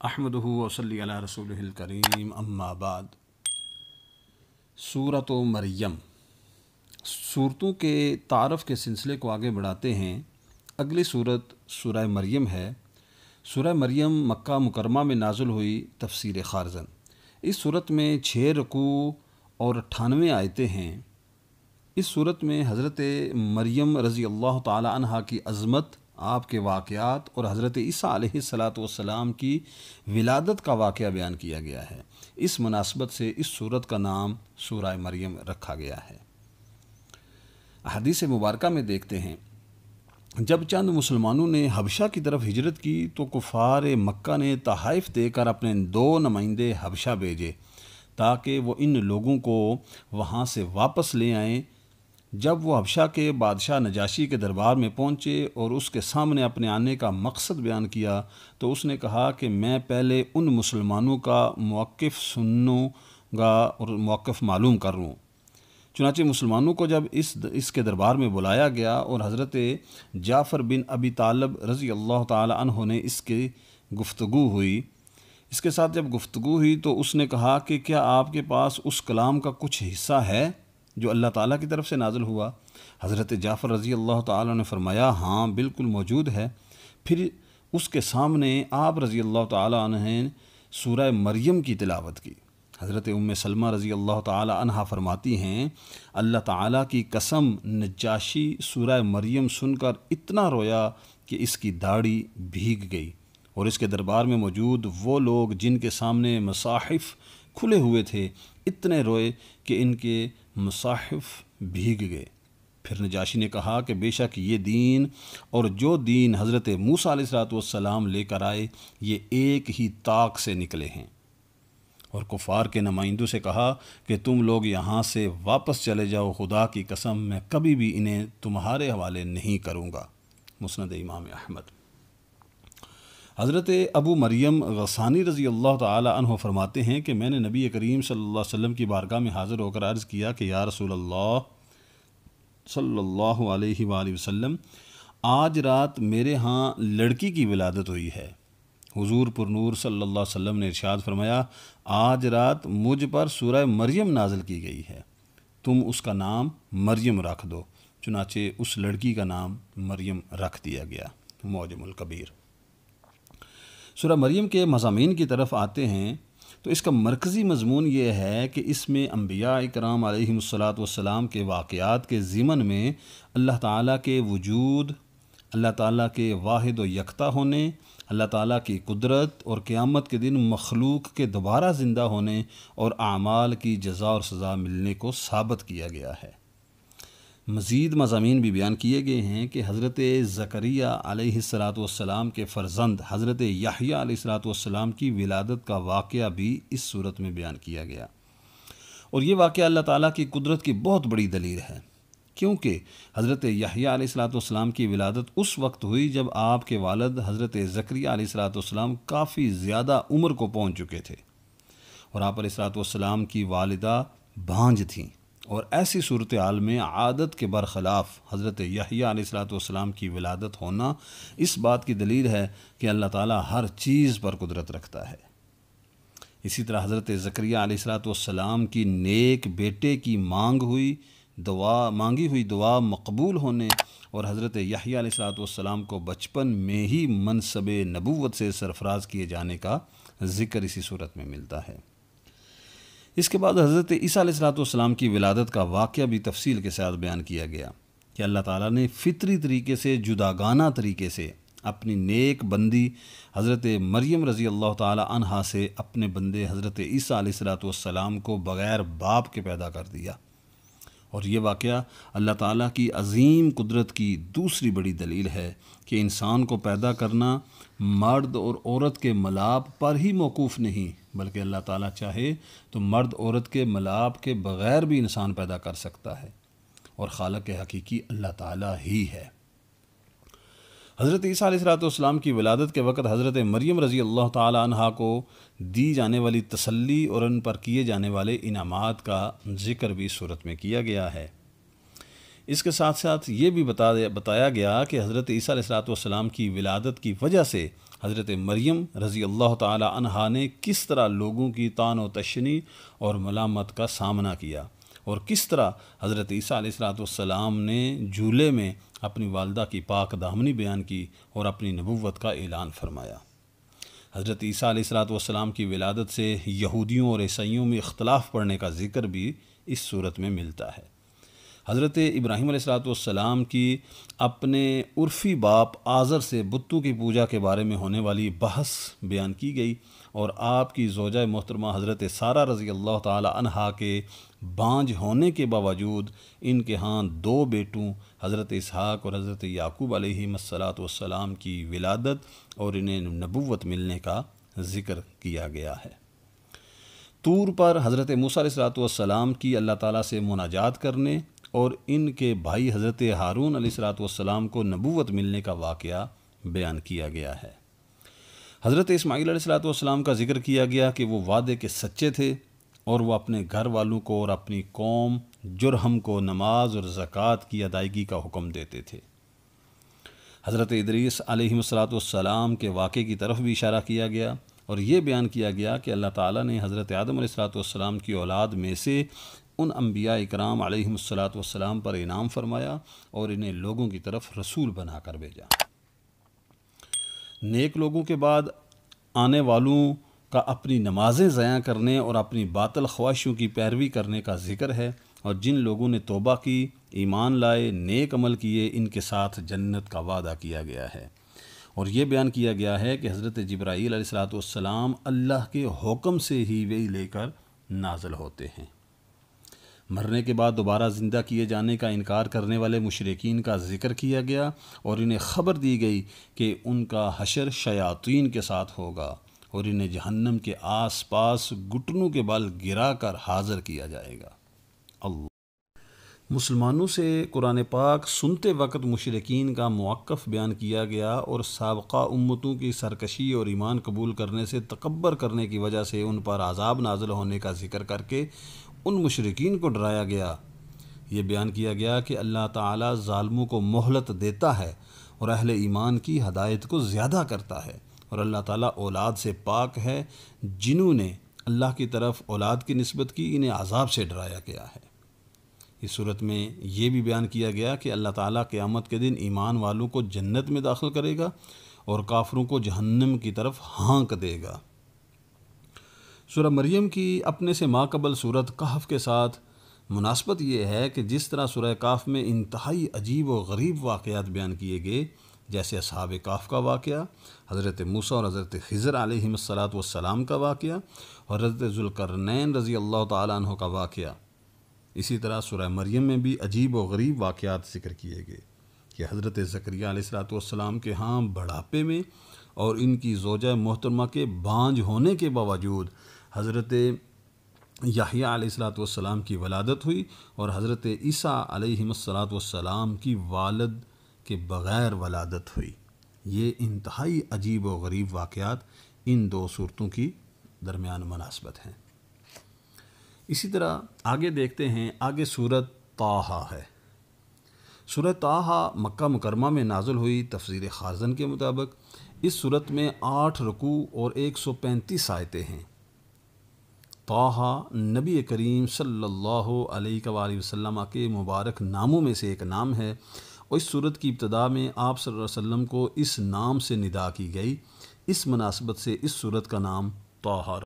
احمدہ وصلی علی رسولہ الکریم اما بعد۔ سورۃ مریم، صورتوں کے تعارف کے سلسلے کو آگے بڑھاتے ہیں۔ اگلی صورت سورہ مریم ہے۔ سورہ مریم مکہ مکرمہ میں نازل ہوئی تفسیر خارزن۔ اس صورت میں 6 رکوع اور 98 آیتیں ہیں۔ اس صورت میں حضرت مریم رضی اللہ تعالی عنہا کی عظمت، آپ کے واقعات اور حضرت عیسیٰ علیہ السلام کی ولادت کا واقعہ بیان کیا گیا ہے۔ اس مناسبت سے اس صورت کا نام سورہ مریم رکھا گیا ہے۔ حدیث مبارکہ میں دیکھتے ہیں، جب چند مسلمانوں نے حبشہ کی طرف ہجرت کی تو کفار مکہ نے تحائف دے کر اپنے 2 نمائندے حبشہ بھیجے تاکہ وہ ان لوگوں کو وہاں سے واپس لے آئیں۔ جب وہ حبشہ کے بادشاہ نجاشی کے دربار میں پہنچے اور اس کے سامنے اپنے آنے کا مقصد بیان کیا تو اس نے کہا کہ میں پہلے ان مسلمانوں کا موقف سنوں گا اور موقف معلوم کروں۔ چنانچہ مسلمانوں کو جب اس کے دربار میں بلایا گیا اور حضرت جعفر بن ابی طالب رضی اللہ تعالی عنہ نے اس کی گفتگو ہوئی، اس کے ساتھ جب گفتگو ہوئی تو اس نے کہا کہ کیا آپ کے پاس اس کلام کا کچھ حصہ ہے جو اللہ تعالیٰ کی طرف سے نازل ہوا؟ حضرت جعفر رضی اللہ تعالیٰ نے فرمایا ہاں بالکل موجود ہے۔ پھر اس کے سامنے آپ رضی اللہ تعالیٰ عنہ نے سورہ مریم کی تلاوت کی۔ حضرت ام سلمہ رضی اللہ تعالیٰ عنہا فرماتی ہیں، اللہ تعالیٰ کی قسم نجاشی سورہ مریم سن کر اتنا رویا کہ اس کی داڑھی بھیگ گئی، اور اس کے دربار میں موجود وہ لوگ جن کے سامنے مصاحف کھلے ہوئے تھے اتنے روئے کہ ان کے مصاحف بھیگ گئے۔ پھر نجاشی نے کہا کہ بے شک یہ دین اور جو دین حضرت موسیٰ علیہ السلام لے کر آئے یہ ایک ہی طاق سے نکلے ہیں، اور کفار کے نمائندوں سے کہا کہ تم لوگ یہاں سے واپس چلے جاؤ، خدا کی قسم میں کبھی بھی انہیں تمہارے حوالے نہیں کروں گا۔ مسند امام احمد۔ حضرت ابو مریم غسانی رضی اللہ تعالی عنہ فرماتے ہیں کہ میں نے نبی کریم صلی اللہ علیہ وسلم کی بارگاہ میں حاضر ہو کر عرض کیا کہ یا رسول اللہ صلی اللہ علیہ وآلہ وسلم، آج رات میرے ہاں لڑکی کی ولادت ہوئی ہے۔ حضور پر نور صلی اللہ علیہ وسلم نے ارشاد فرمایا، آج رات مجھ پر سورہ مریم نازل کی گئی ہے، تم اس کا نام مریم رکھ دو۔ چنانچہ اس لڑکی کا نام مریم رکھ دیا گیا۔ معجم الکبیر۔ سورہ مریم کے مضامین کی طرف آتے ہیں تو اس کا مرکزی مضمون یہ ہے کہ اس میں انبیاء اکرام علیہم السلام کے واقعات کے ضمن میں اللہ تعالیٰ کے وجود، اللہ تعالیٰ کے واحد و یکتا ہونے، اللہ تعالیٰ کی قدرت اور قیامت کے دن مخلوق کے دوبارہ زندہ ہونے اور اعمال کی جزا اور سزا ملنے کو ثابت کیا گیا ہے۔ مزید مضامین بھی بیان کیے گئے ہیں کہ حضرت زکریا علیہ السلام کے فرزند حضرت یحییٰ علیہ السلام کی ولادت کا واقعہ بھی اس صورت میں بیان کیا گیا، اور یہ واقعہ اللہ تعالیٰ کی قدرت کی بہت بڑی دلیل ہے، کیونکہ حضرت یحییٰ علیہ السلام کی ولادت اس وقت ہوئی جب آپ کے والد حضرت زکریا علیہ السلام کافی زیادہ عمر کو پہنچ چکے تھے، اور آپ علیہ السلام کی والدہ بھانج تھیں، اور ایسی صورتحال میں عادت کے برخلاف حضرت یحییٰ علیہ السلام کی ولادت ہونا اس بات کی دلیل ہے کہ اللہ تعالیٰ ہر چیز پر قدرت رکھتا ہے۔ اسی طرح حضرت زکریا علیہ السلام کی نیک بیٹے کی مانگی ہوئی دعا مقبول ہونے اور حضرت یحییٰ علیہ السلام کو بچپن میں ہی منصب نبوت سے سرفراز کیے جانے کا ذکر اسی صورت میں ملتا ہے۔ اس کے بعد حضرت عیسیٰ علیہ السلام کی ولادت کا واقعہ بھی تفصیل کے ساتھ بیان کیا گیا کہ اللہ تعالیٰ نے فطری طریقے سے جداگانہ طریقے سے اپنی نیک بندی حضرت مریم رضی اللہ تعالیٰ عنہا سے اپنے بندے حضرت عیسیٰ علیہ السلام کو بغیر باپ کے پیدا کر دیا، اور یہ واقعہ اللہ تعالیٰ کی عظیم قدرت کی دوسری بڑی دلیل ہے کہ انسان کو پیدا کرنا مرد اور عورت کے ملاپ پر ہی موقوف نہیں، بلکہ اللہ تعالیٰ چاہے تو مرد عورت کے ملاپ کے بغیر بھی انسان پیدا کر سکتا ہے، اور خالق حقیقی اللہ تعالیٰ ہی ہے۔ حضرت عیسیٰ علیہ السلام کی ولادت کے وقت حضرت مریم رضی اللہ تعالی عنہا کو دی جانے والی تسلی اور ان پر کیے جانے والے انعامات کا ذکر بھی صورت میں کیا گیا ہے۔ اس کے ساتھ ساتھ یہ بھی بتایا گیا کہ حضرت عیسیٰ علیہ السلام کی ولادت کی وجہ سے حضرت مریم رضی اللہ تعالی عنہا نے کس طرح لوگوں کی طعن و تشنی اور ملامت کا سامنا کیا، اور کس طرح حضرت عیسیٰ علیہ السلام نے جھولے میں اپنی والدہ کی پاک دامنی بیان کی اور اپنی نبوت کا اعلان فرمایا۔ حضرت عیسیٰ علیہ السلام کی ولادت سے یہودیوں اور عیسائیوں میں اختلاف پڑنے کا ذکر بھی اس صورت میں ملتا ہے۔ حضرت ابراہیم علیہ السلام کی اپنے عرفی باپ آزر سے بتوں کی پوجا کے بارے میں ہونے والی بحث بیان کی گئی، اور آپ کی زوجہ محترمہ حضرت سارہ رضی اللہ تعالی عنہا کے بانجھ ہونے کے باوجود ان کے ہاں 2 بیٹوں حضرت اسحاق اور حضرت یعقوب علیہ السلام کی ولادت اور انہیں نبوت ملنے کا ذکر کیا گیا ہے۔ طور پر حضرت موسیٰ علیہ السلام کی اللہ تعالیٰ سے مناجات کرنے اور ان کے بھائی حضرت ہارون علیہ السلام کو نبوت ملنے کا واقعہ بیان کیا گیا ہے۔ حضرت اسماعیل علیہ السلام کا ذکر کیا گیا کہ وہ وعدے کے سچے تھے اور وہ اپنے گھر والوں کو اور اپنی قوم جرہم کو نماز اور زکوٰۃ کی ادائیگی کا حکم دیتے تھے۔ حضرت ادریس علیہ السلام کے واقعے کی طرف بھی اشارہ کیا گیا، اور یہ بیان کیا گیا کہ اللہ تعالیٰ نے حضرت آدم علیہ السلام کی اولاد میں سے ان انبیاء اکرام علیہ السلام پر انعام فرمایا اور انہیں لوگوں کی طرف رسول بنا کر بھیجا۔ نیک لوگوں کے بعد آنے والوں کا اپنی نمازیں ضائع کرنے اور اپنی باطل خواہشوں کی پیروی کرنے کا ذکر ہے، اور جن لوگوں نے توبہ کی، ایمان لائے، نیک عمل کیے، ان کے ساتھ جنت کا وعدہ کیا گیا ہے۔ اور یہ بیان کیا گیا ہے کہ حضرت جبرائیل علیہ السلام اللہ کے حکم سے ہی وحی لے کر نازل ہوتے ہیں۔ مرنے کے بعد دوبارہ زندہ کیے جانے کا انکار کرنے والے مشرکین کا ذکر کیا گیا، اور انہیں خبر دی گئی کہ ان کا حشر شیاطین کے ساتھ ہوگا اور انہیں جہنم کے آس پاس گھٹنوں کے بل گرا کر حاضر کیا جائے گا۔ اللہ مسلمانوں سے قرآن پاک سنتے وقت مشرکین کا موقف بیان کیا گیا، اور سابقہ امتوں کی سرکشی اور ایمان قبول کرنے سے تکبر کرنے کی وجہ سے ان پر عذاب نازل ہونے کا ذکر کر کے ان مشرکین کو ڈرایا گیا۔ یہ بیان کیا گیا کہ اللہ تعالیٰ ظالموں کو مہلت دیتا ہے اور اہل ایمان کی ہدایت کو زیادہ کرتا ہے، اور اللہ تعالیٰ اولاد سے پاک ہے۔ جنہوں نے اللہ کی طرف اولاد کی نسبت کی، انہیں عذاب سے ڈرایا گیا ہے۔ اس صورت میں یہ بھی بیان کیا گیا کہ اللہ تعالیٰ قیامت کے دن ایمان والوں کو جنت میں داخل کرے گا اور کافروں کو جہنم کی طرف ہانک دے گا۔ سورہ مریم کی اپنے سے ماقبل سورت کہف کے ساتھ مناسبت یہ ہے کہ جس طرح سورہ کہف میں انتہائی عجیب و غریب واقعات بیان کیے گئے، جیسے اصحاب کہف کا واقعہ، حضرت موسیٰ اور حضرت خضر علیہ السلام کا واقعہ، اور حضرت ذوالقرنین رضی اللہ تعالیٰ عنہ کا واقعہ، اسی طرح سورہ مریم میں بھی عجیب و غریب واقعات ذکر کیے گئے کہ حضرت زکریا علیہ السلام کے ہاں بڑھاپے میں اور ان کی زوجہ محترمہ کے بانجھ ہونے کے باوجود حضرت یحییٰ علیہ السلام کی ولادت ہوئی، اور حضرت عیسیٰ علیہ السلام کی والد کے بغیر ولادت ہوئی۔ یہ انتہائی عجیب و غریب واقعات ان 2 صورتوں کی درمیان مناسبت ہیں۔ اسی طرح آگے دیکھتے ہیں، آگے سورت طٰہٰ ہے۔ سورت طٰہٰ مکہ مکرمہ میں نازل ہوئی۔ تفسیر خازن کے مطابق اس سورت میں 8 رکوع اور 135 آیتیں ہیں۔ طٰہٰ نبی کریم صلی اللہ علیہ وآلہ وسلم کے مبارک ناموں میں سے ایک نام ہے، اور اس سورت کی ابتدا میں آپ صلی اللہ علیہ وسلم کو اس نام سے ندا کی گئی۔ اس مناسبت سے اس سورت کا نام طٰہٰ۔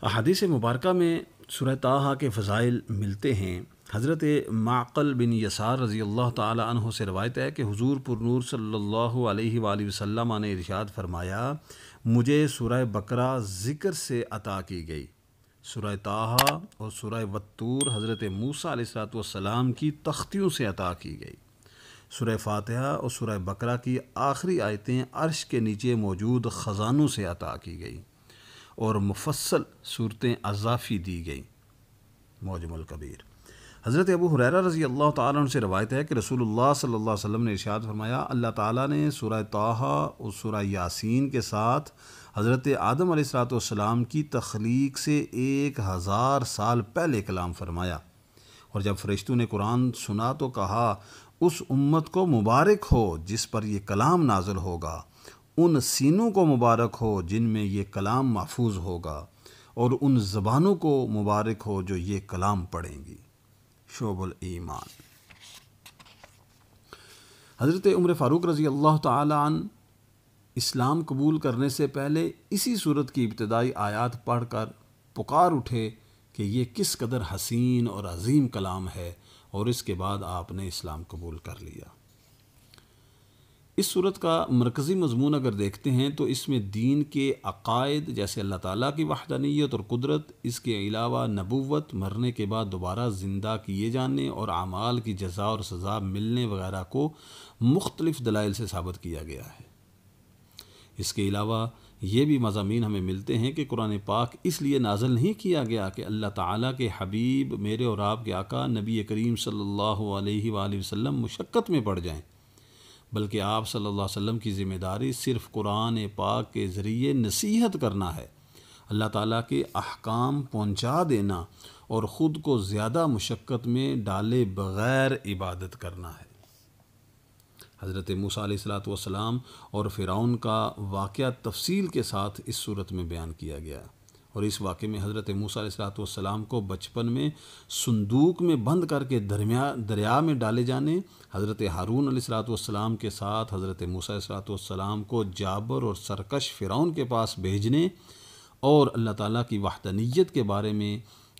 احادیث مبارکہ میں سورہ طٰہٰ کے فضائل ملتے ہیں۔ حضرت معقل بن یسار رضی اللہ تعالی عنہ سے روایت ہے کہ حضور پرنور صلی اللہ علیہ وآلہ وسلم نے ارشاد فرمایا، مجھے سورہ بقرہ ذکر سے عطا کی گئی۔ سورہ طٰہٰ اور سورہ والطور حضرت موسیٰ علیہ السلام کی تختیوں سے عطا کی گئی۔ سورہ فاتحہ اور سورہ بقرہ کی آخری آیتیں عرش کے نیچے موجود خزانوں سے عطا کی گئی، اور مفصل صورتیں اضافی دی گئیں۔ معجم الکبیر۔ حضرت ابو ہریرہ رضی اللہ تعالیٰ عنہ سے روایت ہے کہ رسول اللہ صلی اللہ علیہ وسلم نے ارشاد فرمایا، اللہ تعالیٰ نے سورہ طٰہٰ اور سورہ یاسین کے ساتھ حضرت آدم علیہ السلام کی تخلیق سے 1000 سال پہلے کلام فرمایا، اور جب فرشتوں نے قرآن سنا تو کہا، اس امت کو مبارک ہو جس پر یہ کلام نازل ہوگا، ان سینوں کو مبارک ہو جن میں یہ کلام محفوظ ہوگا، اور ان زبانوں کو مبارک ہو جو یہ کلام پڑھیں گی۔ شعب الایمان۔ حضرت عمر فاروق رضی اللہ تعالی عنہ اسلام قبول کرنے سے پہلے اسی صورت کی ابتدائی آیات پڑھ کر پکار اٹھے کہ یہ کس قدر حسین اور عظیم کلام ہے، اور اس کے بعد آپ نے اسلام قبول کر لیا۔ اس صورت کا مرکزی مضمون اگر دیکھتے ہیں تو اس میں دین کے عقائد جیسے اللہ تعالیٰ کی وحدانیت اور قدرت، اس کے علاوہ نبوت، مرنے کے بعد دوبارہ زندہ کیے جانے اور اعمال کی جزا اور سزا ملنے وغیرہ کو مختلف دلائل سے ثابت کیا گیا ہے۔ اس کے علاوہ یہ بھی مضامین ہمیں ملتے ہیں کہ قرآن پاک اس لیے نازل نہیں کیا گیا کہ اللہ تعالیٰ کے حبیب میرے اور آپ کے آقا نبی کریم صلی اللہ علیہ وآلہ وسلم مشقت میں پڑ جائیں، بلکہ آپ صلی اللہ علیہ وسلم کی ذمہ داری صرف قرآن پاک کے ذریعے نصیحت کرنا ہے، اللہ تعالیٰ کے احکام پہنچا دینا اور خود کو زیادہ مشقت میں ڈالے بغیر عبادت کرنا ہے۔ حضرت موسیٰ علیہ السلام اور فرعون کا واقعہ تفصیل کے ساتھ اس صورت میں بیان کیا گیا، اور اس واقعے میں حضرت موسیٰ علیہ السلام کو بچپن میں صندوق میں بند کر کے دریا میں ڈالے جانے، حضرت ہارون علیہ السلام کے ساتھ حضرت موسیٰ علیہ السلام کو جابر اور سرکش فرعون کے پاس بھیجنے، اور اللہ تعالیٰ کی وحدانیت کے بارے میں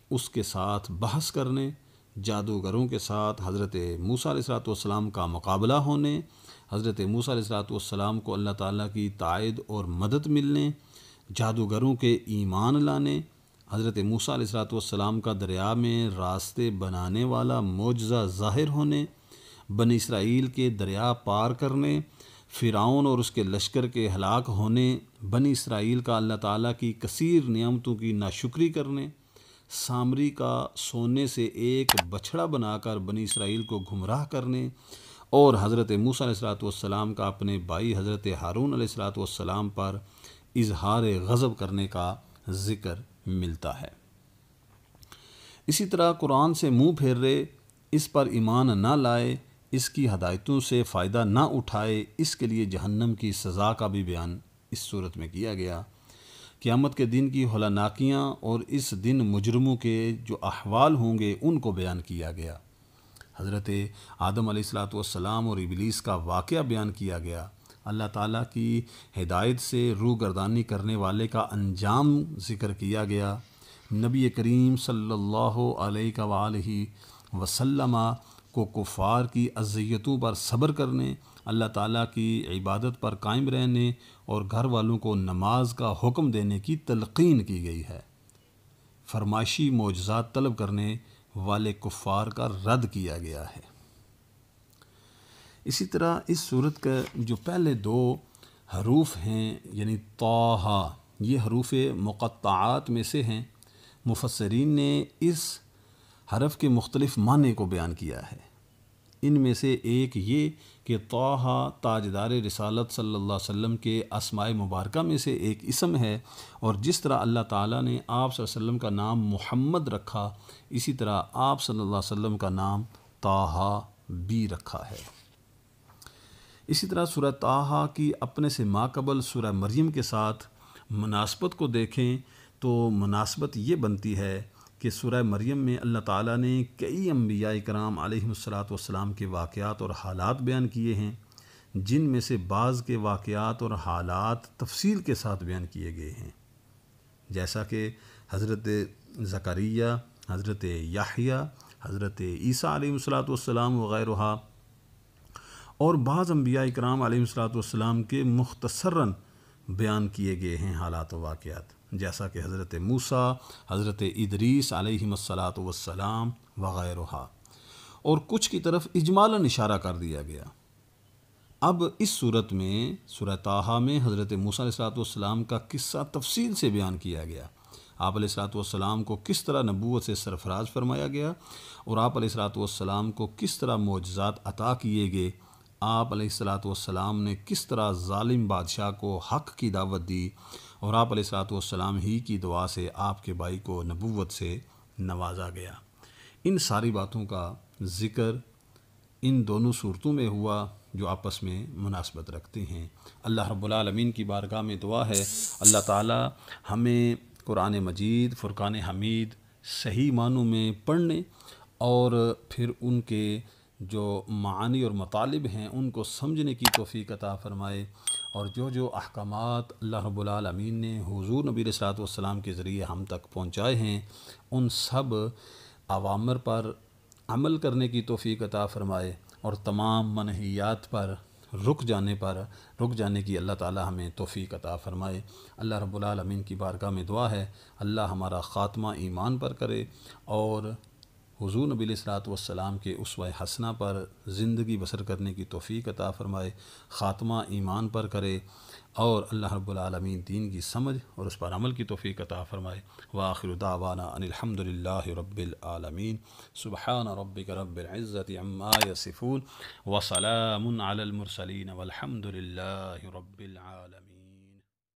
اس کے ساتھ بحث کرنے، جادوگروں کے ساتھ حضرت موسیٰ علیہ السلام کا مقابلہ ہونے، حضرت موسیٰ علیہ السلام کو اللہ تعالیٰ کی تائید اور مدد ملنے، جادوگروں کے ایمان لانے، حضرت موسیٰ علیہ السلام کا دریا میں راستے بنانے والا معجزہ ظاہر ہونے، بنی اسرائیل کے دریا پار کرنے، فرعون اور اس کے لشکر کے ہلاک ہونے، بنی اسرائیل کا اللہ تعالیٰ کی کثیر نعمتوں کی ناشکری کرنے، سامری کا سونے سے ایک بچھڑا بنا کر بنی اسرائیل کو گمراہ کرنے، اور حضرت موسیٰ علیہ السلام کا اپنے بھائی حضرت ہارون علیہ السلام پر اظہار غضب کرنے کا ذکر ملتا ہے۔ اسی طرح قرآن سے منہ پھیر رہے، اس پر ایمان نہ لائے، اس کی ہدایتوں سے فائدہ نہ اٹھائے، اس کے لیے جہنم کی سزا کا بھی بیان اس صورت میں کیا گیا۔ قیامت کے دن کی ہولناکیاں اور اس دن مجرموں کے جو احوال ہوں گے ان کو بیان کیا گیا۔ حضرت آدم علیہ السلام اور ابلیس کا واقعہ بیان کیا گیا۔ اللہ تعالیٰ کی ہدایت سے روگردانی کرنے والے کا انجام ذکر کیا گیا۔ نبی کریم صلی اللہ علیہ وآلہ وسلم کو کفار کی اذیتوں پر صبر کرنے، اللہ تعالیٰ کی عبادت پر قائم رہنے اور گھر والوں کو نماز کا حکم دینے کی تلقین کی گئی ہے۔ فرمائشی معجزات طلب کرنے والے کفار کا رد کیا گیا ہے۔ اسی طرح اس صورت کا جو پہلے دو حروف ہیں یعنی طٰ، یہ حروف مقطعات میں سے ہیں۔ مفسرین نے اس حرف کے مختلف معنی کو بیان کیا ہے۔ ان میں سے ایک یہ کہ طٰ تاجدار رسالت صلی اللہ علیہ وسلم کے اسماء مبارکہ میں سے ایک اسم ہے، اور جس طرح اللہ تعالیٰ نے آپ صلی اللہ علیہ وسلم کا نام محمد رکھا، اسی طرح آپ صلی اللہ علیہ وسلم کا نام طٰ بھی رکھا ہے۔ اسی طرح سورہ طٰ کی اپنے سے ماقبل سورہ مریم کے ساتھ مناسبت کو دیکھیں تو مناسبت یہ بنتی ہے کہ سورہ مریم میں اللہ تعالیٰ نے کئی انبیاء کرام علیہم السلام کے واقعات اور حالات بیان کیے ہیں، جن میں سے بعض کے واقعات اور حالات تفصیل کے ساتھ بیان کیے گئے ہیں، جیسا کہ حضرت زکریا، حضرت یحییٰ، حضرت عیسیٰ علیہ السلام وغیرہ، اور بعض انبیاء کرام علیہم السلام کے مختصراً بیان کیے گئے ہیں حالات و واقعات، جیسا کہ حضرت موسیٰ، حضرت ادریس علیہم السلام وغیرہ، اور کچھ کی طرف اجمالاً اشارہ کر دیا گیا۔ اب اس صورت میں سورہ طٰ میں حضرت موسیٰ علیہ السلام کا قصہ تفصیل سے بیان کیا گیا۔ آپ علیہ السلام کو کس طرح نبوت سے سرفراز فرمایا گیا، اور آپ علیہ السلام کو کس طرح معجزات عطا کیے گئے، آپ علیہ السلام نے کس طرح ظالم بادشاہ کو حق کی دعوت دی، اور آپ علیہ السلام ہی کی دعا سے آپ کے بھائی کو نبوت سے نوازا گیا۔ ان ساری باتوں کا ذکر ان دونوں صورتوں میں ہوا جو آپس میں مناسبت رکھتے ہیں۔ اللہ رب العالمین کی بارگاہ میں دعا ہے اللہ تعالی ہمیں قرآن مجید، فرقان حمید صحیح معنوں میں پڑھنے اور پھر ان کے جو معانی اور مطالب ہیں ان کو سمجھنے کی توفیق عطا فرمائے، اور جو جو احکامات اللہ رب العالمین نے حضور نبی علیہ الصلوۃ والسلام کے ذریعے ہم تک پہنچائے ہیں ان سب اوامر پر عمل کرنے کی توفیق عطا فرمائے، اور تمام منہیات پر رک جانے کی اللہ تعالی ہمیں توفیق عطا فرمائے۔ اللہ رب العالمین کی بارگاہ میں دعا ہے اللہ ہمارا خاتمہ ایمان پر کرے، اور حضور نبی علیہ الصلوۃ والسلام کے اسوہ حسنہ پر زندگی بسر کرنے کی توفیق عطا فرمائے، خاتمہ ایمان پر کرے، اور اللہ رب العالمین دین کی سمجھ اور اس پر عمل کی توفیق عطا فرمائے۔ وآخر دعوانا ان الحمد للہ رب العالمین، سبحان ربک رب العزت عما یصفون، وسلام علی المرسلین، والحمد للہ رب العالمین۔